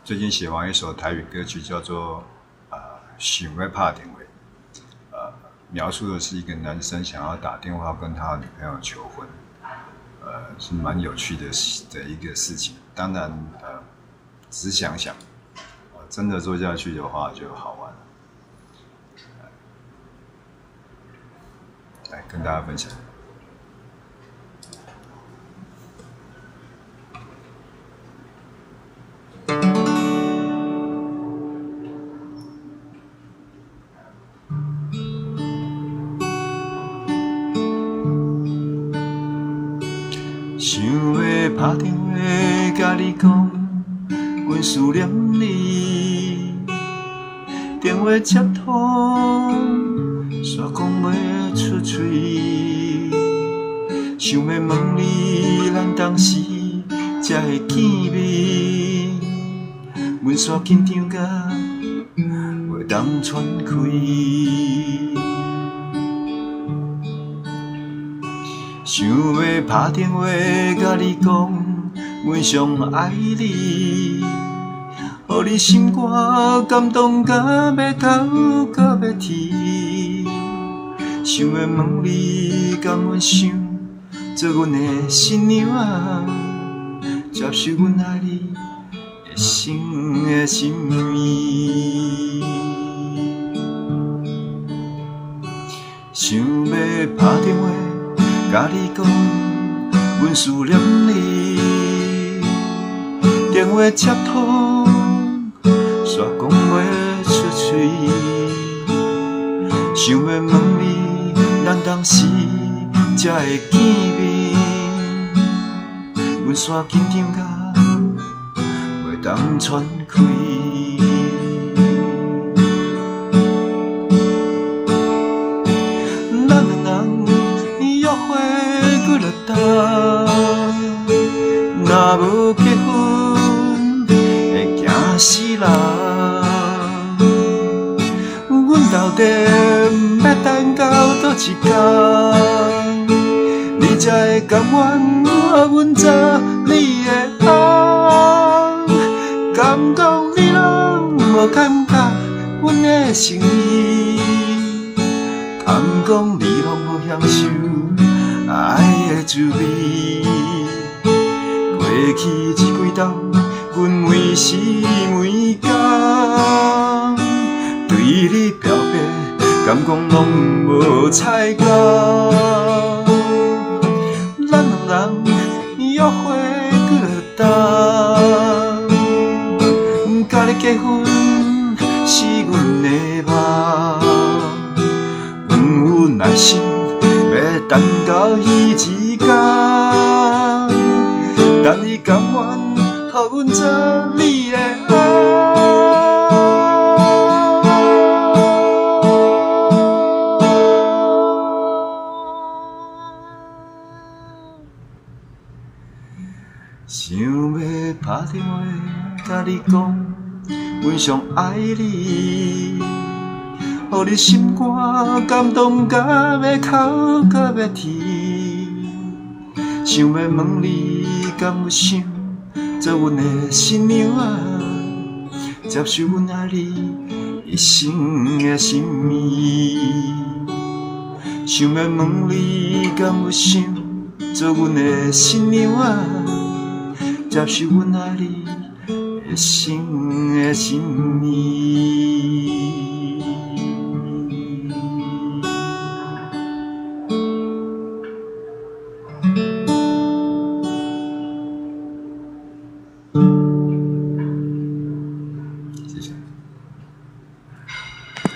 最近写完一首台语歌曲，叫做想要打电话。描述的是一个男生想要打电话跟他的女朋友求婚，是蛮有趣的一个事情。当然，只想想，真的做下去的话就好玩了。来跟大家分享。想要打电话甲你讲，阮思念你。电话接通，煞讲袂出嘴。想要问你，咱当时才会见面。阮煞紧张甲袂当喘开。想要打电话甲你讲，阮上爱你，予你心肝感动甲要头甲要天。想要问你，敢愿想做阮的新娘啊？接受阮爱你一生的心意。想要打电话甲你讲，阮思念你。电话接通，煞讲袂出嘴。想要问你，咱当时才会见面。阮煞紧张甲袂当喘开。若无结婚，会惊死人。阮到底要等到倒一天，你才会甘愿阮做你的翁？敢讲你拢无感觉阮的心意？敢讲你拢无享受爱的滋味？过去这几冬，阮每时每天对你表白，敢讲拢无彩感。咱两人约会几落冬，甲你结婚是阮的梦。阮有耐心要等到彼一天。但你甘愿，予阮做你的翁？想要打电话甲你讲，阮上爱你，予你心肝感动甲要哭甲要啼。想要问你，敢有想做阮的新娘啊？接受阮爱你一生的心意。想要问你，敢有想做阮的新娘啊？接受阮爱你一生的心意。